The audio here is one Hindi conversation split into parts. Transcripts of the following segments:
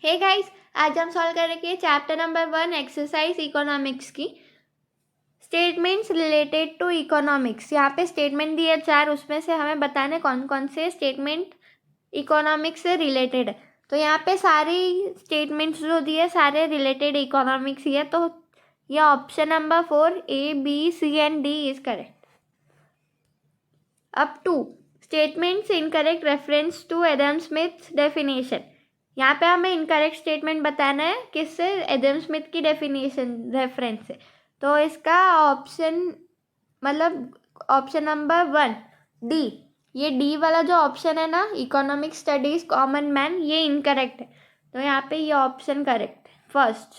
हे गाइस, आज हम सॉल्व करेंगे चैप्टर नंबर 1 एक्सरसाइज इकोनॉमिक्स की स्टेटमेंट्स रिलेटेड टू इकोनॉमिक्स। यहाँ पे स्टेटमेंट दिए 4, उसमें से हमें बताने कौन कौन से स्टेटमेंट इकोनॉमिक्स से रिलेटेड है। तो यहाँ पे सारी स्टेटमेंट्स जो दिए सारे रिलेटेड इकोनॉमिक्स ही है। तो ये option number 4 A, B, C and D is correct. अब 2 statements incorrect reference to Adam Smith definition. यहाँ पे हमें इनकरेक्ट स्टेटमेंट बताना है किससे, एडम स्मिथ की डेफिनेशन रेफरेंस से। तो इसका ऑप्शन ऑप्शन नंबर 1 डी, ये डी वाला जो ऑप्शन है ना, इकोनॉमिक स्टडीज कॉमन मैन, ये इनकरेक्ट है। तो यहाँ पे ये ऑप्शन करेक्ट है फर्स्ट।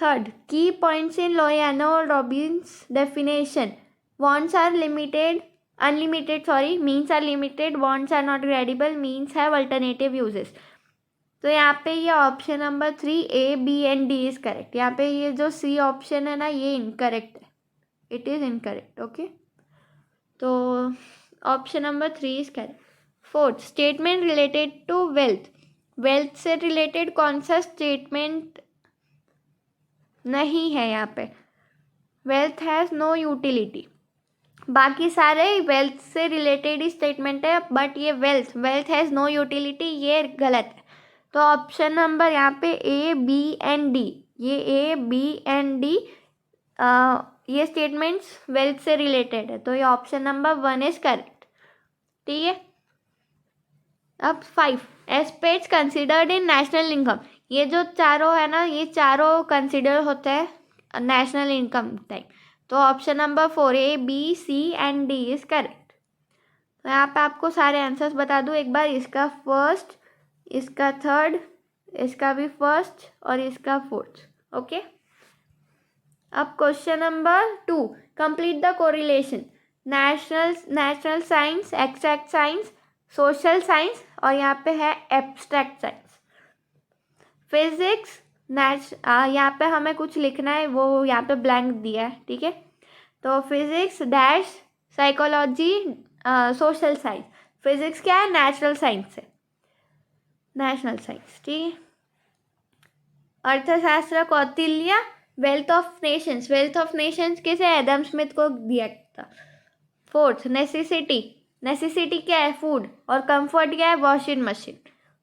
थर्ड, की points in लोयानो Robbins definition, wants are limited unlimited sorry means are limited, wants are not credible, means have alternative uses। तो यहाँ पे ये option number 3 A, B and D is correct. यहाँ पे ये जो सी ऑप्शन है ना, ये इनकरेक्ट है, इट इज इनकरेक्ट। ओके, तो option number 3 is correct. Fourth, statement related to wealth, wealth से रिलेटेड कौन सा स्टेटमेंट नहीं है यहाँ पे? Wealth has no utility. बाकी सारे वेल्थ से रिलेटेड ही स्टेटमेंट है, बट ये वेल्थ हैज़ नो यूटिलिटी, ये गलत है। तो ऑप्शन नंबर यहाँ पे A, B and D, ये A, B and D ये स्टेटमेंट्स वेल्थ से रिलेटेड है। तो ये ऑप्शन नंबर 1 इज करेक्ट। ठीक है, अब 5 aspects considered in national income, ये जो चारों है ना, ये चारों कंसिडर होते हैं नेशनल इनकम टाइप। तो option number 4 A, B, C and D is correct. तो यहाँ पे आपको सारे आंसर्स बता दूँ एक बार, इसका फर्स्ट, इसका थर्ड, इसका भी फर्स्ट और इसका फोर्थ। ओके, अब question number 2, complete the correlation, natural science, exact science, social science और यहाँ पे है एब्स्ट्रैक्ट साइंस। फिजिक्स यहाँ पे हमें कुछ लिखना है, वो यहाँ पे ब्लैंक दिया है। ठीक है, तो physics dash psychology social science. Physics क्या है? नेचुरल साइंस से, नेशनल साइंस। ठीक है, अर्थशास्त्र Kautilya, wealth of Nations, wealth of Nations किसे? एडम स्मिथ को दिया था। फोर्थ, नेसेसिटी, नेसेसिटी क्या है? फूड, और कंफर्ट क्या है? Washing machine.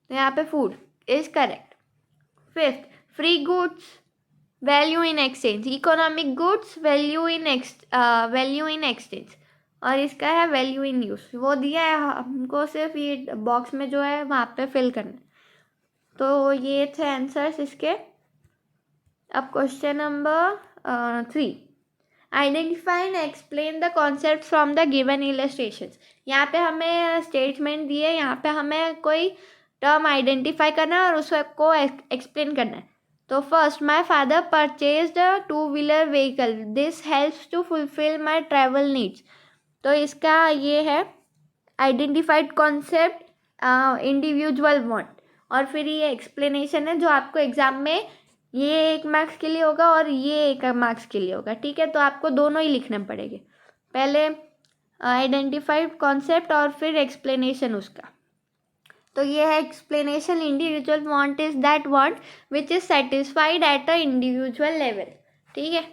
तो यहाँ पे food is correct. Fifth, free goods, value in exchange, economic goods, value in exchange, और इसका है वैल्यू इन यूज। वो दिया है हमको, सिर्फ ये बॉक्स में जो है वहाँ पे फिल करना है। तो ये थे आंसर्स इसके। अब question number 3, identify and explain the concept from the given illustrations. यहाँ पे हमें स्टेटमेंट दिए, यहाँ पे हमें कोई टर्म आइडेंटिफाई करना है और उसको एक्सप्लेन करना है। तो first, my father purchased a 2-wheeler vehicle, this helps to fulfil my travel needs. तो इसका ये है आइडेंटिफाइड कॉन्सेप्ट, इंडिविजुअल वांट, और फिर ये एक्सप्लेनेशन है जो आपको एग्जाम में ये 1 मार्क्स के लिए होगा और ये 1 मार्क्स के लिए होगा। ठीक है, तो आपको दोनों ही लिखने पड़ेंगे, पहले आइडेंटिफाइड कॉन्सेप्ट और फिर एक्सप्लेनेशन उसका। तो ये है explanation, individual want is that want which is satisfied at a individual level. ठीक है,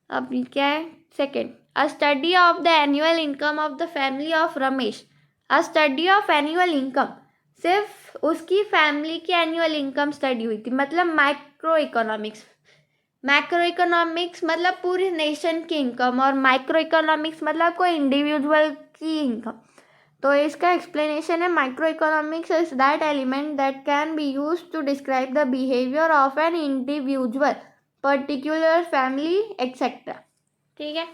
अब क्या है second, a study of the annual income of the family of Ramesh. A study of annual income, सिर्फ उसकी फैमिली की एनुअल इनकम स्टडी हुई थी, मतलब माइक्रो इकोनॉमिक्स। मैक्रो इकोनॉमिक्स मतलब पूरी नेशन की इनकम, और माइक्रो इकोनॉमिक्स मतलब कोई इंडिविजुअल की इनकम। तो इसका एक्सप्लेनेशन है, micro economics is that element that can be use to describe the behaviour of an individual, particular family etcetera. ठीक है,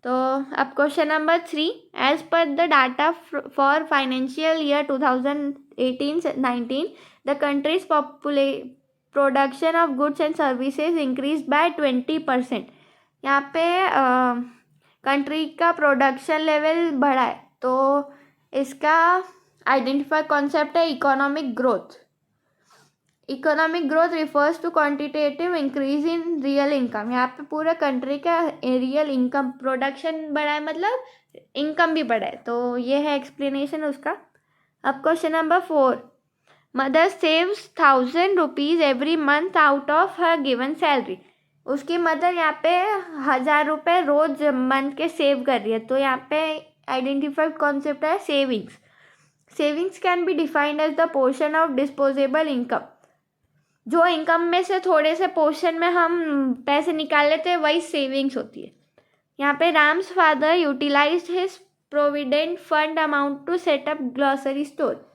तो अब question number 3, as per the data for financial year 2018-19 the country's production of goods and services increase by 20%। यहाँ पे कंट्री का प्रोडक्शन लेवल बढ़ा है, तो इसका आइडेंटिफाई कॉन्सेप्ट है economic growth. Economic growth refers to quantitative increase in real income. यहाँ पे पूरे कंट्री का रियल इनकम, प्रोडक्शन बढ़ा है मतलब इनकम भी बढ़ा है। तो ये है एक्सप्लेनेशन उसका। अब question number 4, mother saves 1,000 rupees every month out of her given salary. उसकी मदर यहाँ पे 1,000 रुपये रोज मंथ के सेव कर रही है। तो यहाँ पे आइडेंटिफाइड कॉन्सेप्ट है savings. Savings can be defined as the portion of disposable income. जो इनकम में से थोड़े से पोर्शन में हम पैसे निकाल लेते हैं वही सेविंग्स होती है। यहाँ पे Ram's father utilised his provident fund amount to set up grocery store.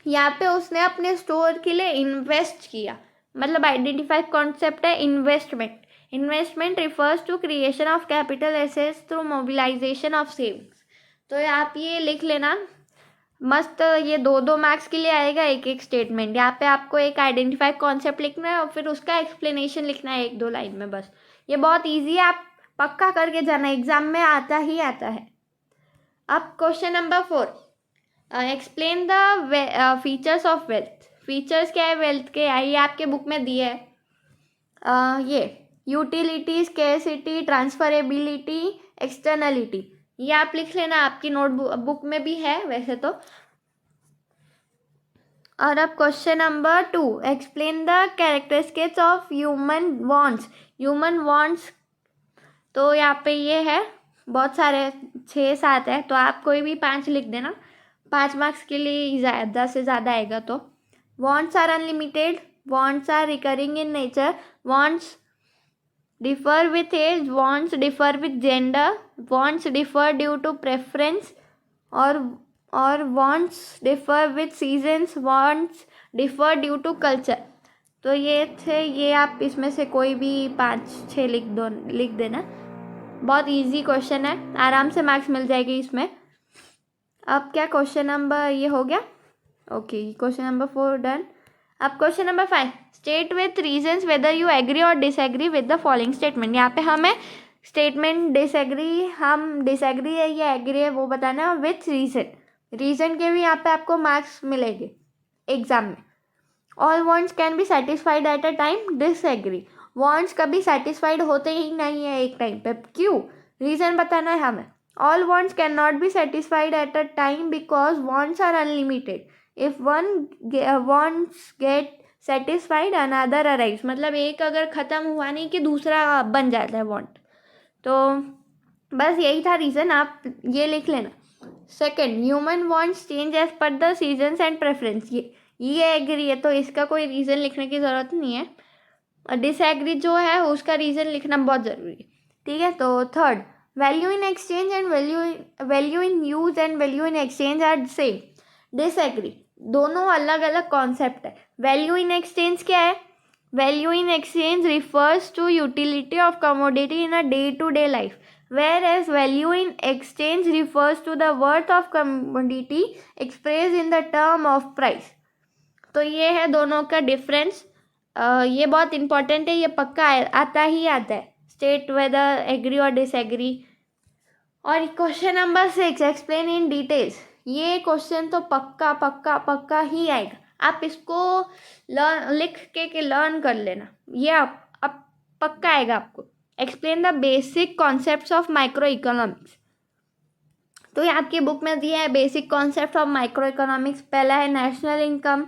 यहाँ पे उसने अपने स्टोर के लिए इन्वेस्ट किया, मतलब आइडेंटिफाइड कॉन्सेप्ट है investment. Investment refers to creation of capital assets through mobilisation of savings. तो आप ये लिख लेना मस्त, ये 2-2 मार्क्स के लिए आएगा एक एक स्टेटमेंट। यहाँ पे आपको एक आइडेंटिफाइड कॉन्सेप्ट लिखना है और फिर उसका एक्सप्लेनेशन लिखना है 1-2 लाइन में बस। ये बहुत ईजी है, आप पक्का करके जाना, एग्जाम में आता ही आता है। अब question number 4, explain the features of wealth. Features क्या है वेल्थ के, ये आपके बुक में दिए है। ये यूटिलिटी, स्केर्सिटी, ट्रांसफरेबिलिटी, एक्सटर्नलिटी, ये आप लिख लेना, आपकी नोटबुक बुक में भी है वैसे तो। और अब question number 2, explain the characteristics of human wants. Human wants तो यहाँ पे ये है, बहुत सारे 6-7 है, तो आप कोई भी 5 लिख देना, 5 मार्क्स के लिए ज़्यादा से ज़्यादा आएगा। तो wants are unlimited, wants are recurring in nature, wants differ with age, wants differ with gender, wants differ due to preference, or wants differ with seasons, wants differ due to culture। तो ये थे, ये आप इसमें से कोई भी 5-6 लिख देना। बहुत इजी क्वेश्चन है, आराम से मार्क्स मिल जाएगी इसमें। अब क्या क्वेश्चन नंबर ये हो गया, ओके, क्वेश्चन नंबर 4 डन। अब question number 5, state with reasons whether you agree or disagree with the following statement. यहाँ पे हमें स्टेटमेंट डिसएग्री, हम डिसएग्री है या एग्री है वो बताना है विथ रीजन। रीजन के भी यहाँ पे आपको मार्क्स मिलेंगे एग्जाम में। All wants can be satisfied at a time, disagree. Wants कभी सेटिस्फाइड होते ही नहीं है एक टाइम पे, क्यों, रीजन बताना है हमें। All wants can not be satisfied at a time because wants are unlimited. If one wants get satisfied another arise, मतलब एक अगर ख़त्म हुआ नहीं कि दूसरा बन जाता है वांट। तो बस यही था रीज़न, आप ये लिख लेना। Second, human wants change as per the seasons and preference, ये एग्री है तो इसका कोई रीज़न लिखने की ज़रूरत नहीं है। डिसएग्री जो है उसका रीज़न लिखना बहुत ज़रूरी है, ठीक है। तो third, value in exchange and value in use and value in exchange are same, disagree. दोनों अलग अलग कॉन्सेप्ट है। वैल्यू इन एक्सचेंज क्या है, value in exchange refers to utility of commodity in a day to day life, whereas value in exchange refers to the worth of commodity expressed in the term of price। तो ये है दोनों का डिफरेंस, ये बहुत इंपॉर्टेंट है, ये पक्का आता ही आता है, state whether agree or disagree. और question number 6, explain in details, ये क्वेश्चन तो पक्का पक्का पक्का ही आएगा, आप इसको लिख के लर्न कर लेना, ये अब पक्का आएगा आपको। Explain the basic concepts of micro economics, तो ये आपकी बुक में दिया है basic concept of micro economics. पहला है नेशनल इनकम,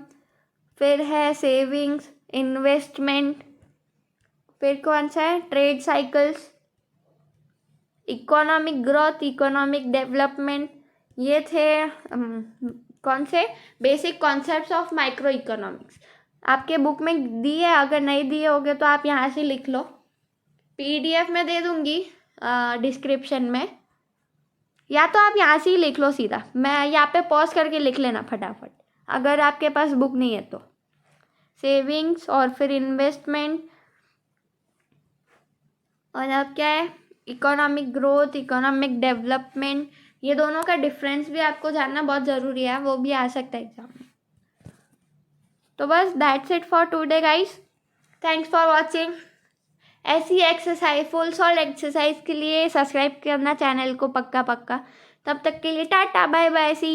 फिर है सेविंग्स, इन्वेस्टमेंट, फिर कौन सा है trade cycles, economic growth, economic development, ये थे कौन से basic concepts of micro economics. आपके बुक में दिए, अगर नहीं दिए होंगे तो आप यहाँ से लिख लो, PDF में दे दूँगी डिस्क्रिप्शन में, या तो आप यहाँ से ही लिख लो सीधा, मैं यहाँ पे पॉज करके लिख लेना फटाफट अगर आपके पास बुक नहीं है तो। सेविंग्स और फिर इन्वेस्टमेंट, और अब क्या है इकोनॉमिक ग्रोथ, इकोनॉमिक डेवलपमेंट, ये दोनों का डिफरेंस भी आपको जानना बहुत ज़रूरी है, वो भी आ सकता है एग्जाम में। तो बस that's it for today guys, thanks for watching. ऐसी एक्सरसाइज, फुल सॉल्व एक्सरसाइज के लिए सब्सक्राइब करना चैनल को पक्का। तब तक के लिए टाटा बाय बाय, सी।